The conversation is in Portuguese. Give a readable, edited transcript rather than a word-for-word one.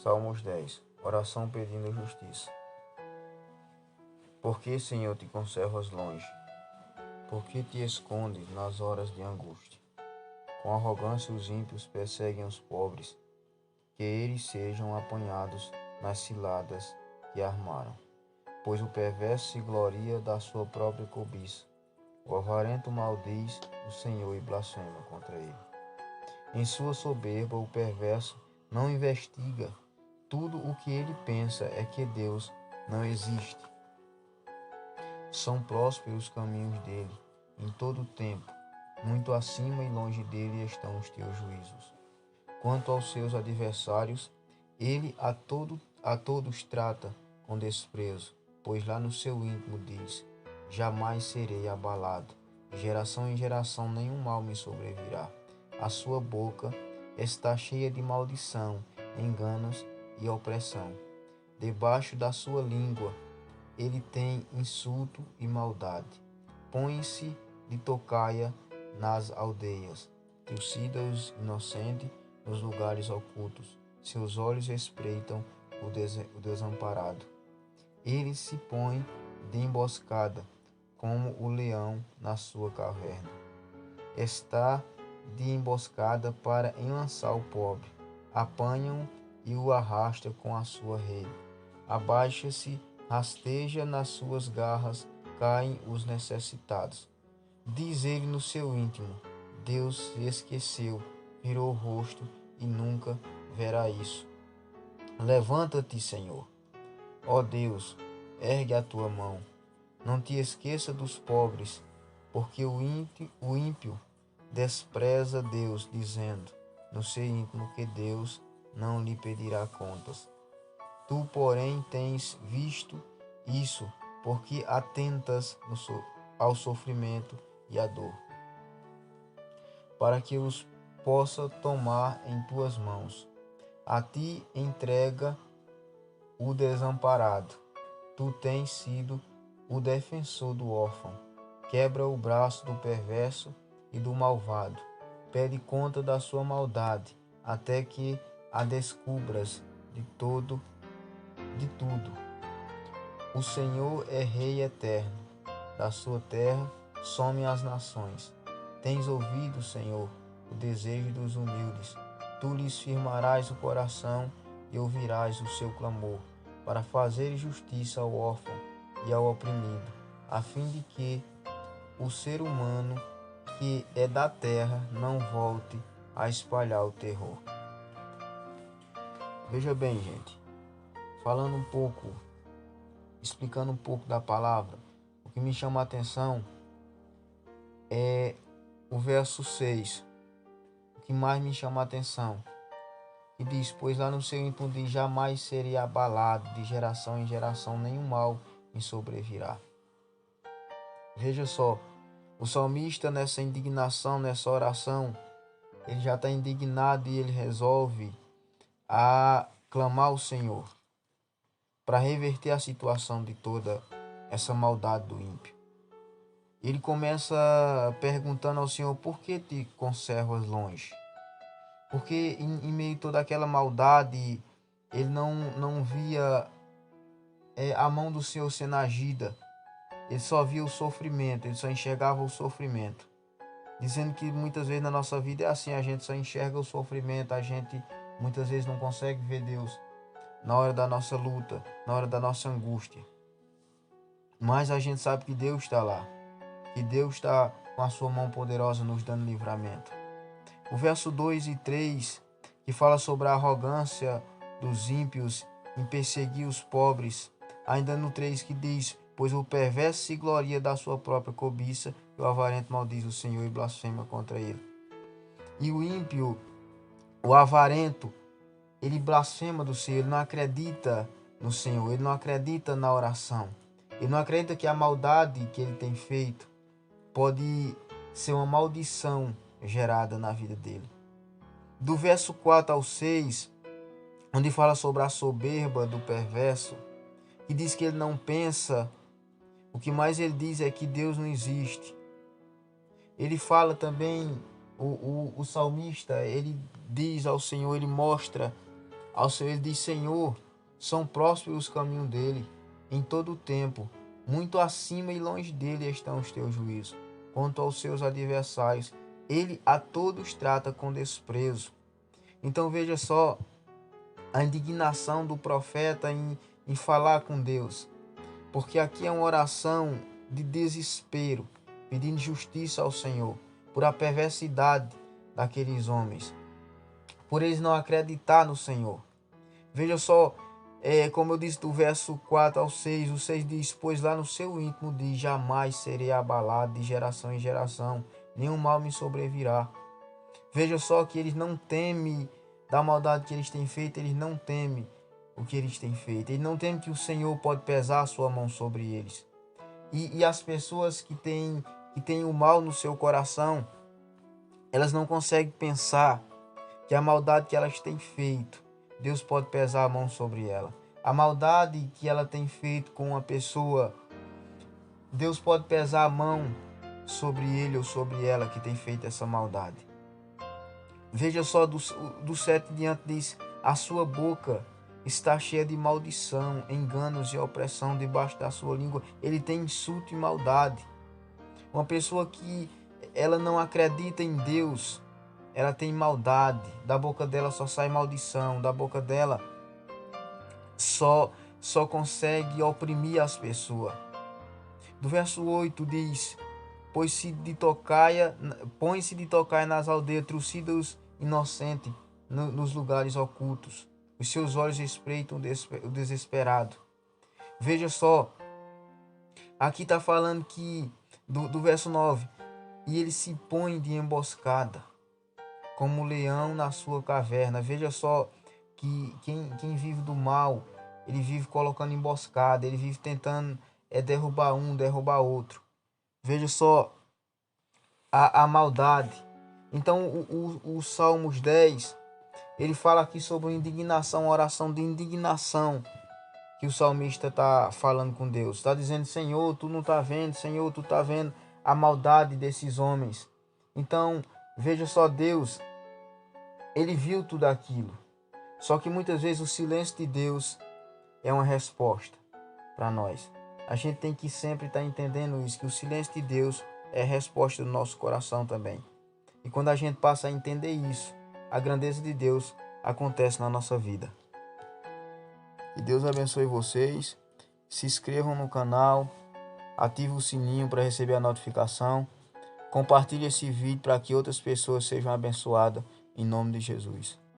Salmos 10. Oração pedindo justiça. Por que, Senhor, te conservas longe? Por que te escondes nas horas de angústia? Com arrogância os ímpios perseguem os pobres, que eles sejam apanhados nas ciladas que armaram. Pois o perverso se gloria da sua própria cobiça. O avarento maldiz o Senhor e blasfema contra ele. Em sua soberba o perverso não investiga. Tudo o que ele pensa é que Deus não existe. São prósperos os caminhos dele em todo o tempo. Muito acima e longe dele estão os teus juízos. Quanto aos seus adversários, ele a todos trata com desprezo, pois lá no seu íntimo diz: jamais serei abalado. De geração em geração nenhum mal me sobrevirá. A sua boca está cheia de maldição, enganos e opressão. Debaixo da sua língua ele tem insulto e maldade. Põe-se de tocaia nas aldeias, trucida os inocentes nos lugares ocultos. Seus olhos espreitam o desamparado. Ele se põe de emboscada, como o leão na sua caverna. Está de emboscada para enlaçar o pobre. Apanham e o arrasta com a sua rede. Abaixa-se, rasteja nas suas garras, caem os necessitados. Diz ele no seu íntimo: Deus se esqueceu, virou o rosto e nunca verá isso. Levanta-te, Senhor. Ó Deus, ergue a tua mão. Não te esqueça dos pobres, porque o ímpio despreza Deus, dizendo no seu íntimo que Deus não lhe pedirá contas. Tu, porém, tens visto isso, porque atentas ao sofrimento e à dor, para que os possa tomar em tuas mãos. A ti entrega o desamparado. Tu tens sido o defensor do órfão. Quebra o braço do perverso e do malvado. Pede conta da sua maldade, até que a descubras de tudo. O Senhor é Rei eterno. Da sua terra somem as nações. Tens ouvido, Senhor, o desejo dos humildes. Tu lhes firmarás o coração e ouvirás o seu clamor, para fazer justiça ao órfão e ao oprimido, a fim de que o ser humano que é da terra não volte a espalhar o terror. Veja bem, gente, explicando um pouco da palavra, o que me chama a atenção é o verso 6, o que mais me chama a atenção, que diz: pois lá no seu íntimo diz: jamais serei abalado, de geração em geração nenhum mal me sobrevirá. Veja só, o salmista nessa indignação, nessa oração, ele já está indignado e ele resolve a clamar ao Senhor para reverter a situação de toda essa maldade do ímpio. Ele começa perguntando ao Senhor: por que te conservas longe? Porque em meio a toda aquela maldade, ele não via a mão do Senhor sendo agida. Ele só via o sofrimento, ele só enxergava o sofrimento. Dizendo que muitas vezes na nossa vida é assim, a gente só enxerga o sofrimento, a gente muitas vezes não consegue ver Deus na hora da nossa luta, na hora da nossa angústia. Mas a gente sabe que Deus está lá, que Deus está com a sua mão poderosa nos dando livramento. O verso 2 e 3, que fala sobre a arrogância dos ímpios em perseguir os pobres. Ainda no 3 que diz: pois o perverso se gloria da sua própria cobiça, e o avarento maldiz o Senhor e blasfema contra ele. E o ímpio, o avarento, ele blasfema do Senhor, ele não acredita no Senhor, ele não acredita na oração. Ele não acredita que a maldade que ele tem feito pode ser uma maldição gerada na vida dele. Do verso 4 ao 6, onde fala sobre a soberba do perverso, que diz que ele não pensa, o que mais ele diz é que Deus não existe. Ele fala também, o salmista, ele diz ao Senhor, ele mostra Ao Senhor ele diz: Senhor, são prósperos os caminhos dele em todo o tempo. Muito acima e longe dele estão os teus juízos. Quanto aos seus adversários, ele a todos trata com desprezo. Então veja só a indignação do profeta em falar com Deus. Porque aqui é uma oração de desespero, pedindo justiça ao Senhor, por a perversidade daqueles homens, por eles não acreditar no Senhor. Veja só, como eu disse do verso 4 ao 6, o 6 diz: pois lá no seu íntimo diz: jamais serei abalado de geração em geração, nenhum mal me sobrevirá. Veja só que eles não temem da maldade que eles têm feito, eles não temem o que eles têm feito, eles não temem que o Senhor pode pesar a sua mão sobre eles. E as pessoas que têm o mal no seu coração, elas não conseguem pensar que a maldade que elas têm feito, Deus pode pesar a mão sobre ela. A maldade que ela tem feito com uma pessoa, Deus pode pesar a mão sobre ele ou sobre ela que tem feito essa maldade. Veja só, do 7 diante diz: a sua boca está cheia de maldição, enganos e opressão debaixo da sua língua. Ele tem insulto e maldade. Uma pessoa que ela não acredita em Deus, ela tem maldade. Da boca dela só sai maldição. Da boca dela só consegue oprimir as pessoas. Do verso 8 diz: põe-se de tocaia nas aldeias, trucida os inocentes nos lugares ocultos. Os seus olhos espreitam o desesperado. Veja só, aqui está falando que, do verso 9, e ele se põe de emboscada, como um leão na sua caverna. Veja só que quem vive do mal, ele vive colocando emboscada, ele vive tentando derrubar um, derrubar outro. Veja só a maldade. Então o Salmos 10, ele fala aqui sobre indignação, oração de indignação que o salmista está falando com Deus. Está dizendo: Senhor, tu não está vendo? Senhor, tu está vendo a maldade desses homens? Então, veja só, Deus, ele viu tudo aquilo. Só que muitas vezes o silêncio de Deus é uma resposta para nós. A gente tem que sempre estar entendendo isso, que o silêncio de Deus é a resposta do nosso coração também. E quando a gente passa a entender isso, a grandeza de Deus acontece na nossa vida. Que Deus abençoe vocês. Se inscrevam no canal, ative o sininho para receber a notificação. Compartilhe esse vídeo para que outras pessoas sejam abençoadas em nome de Jesus.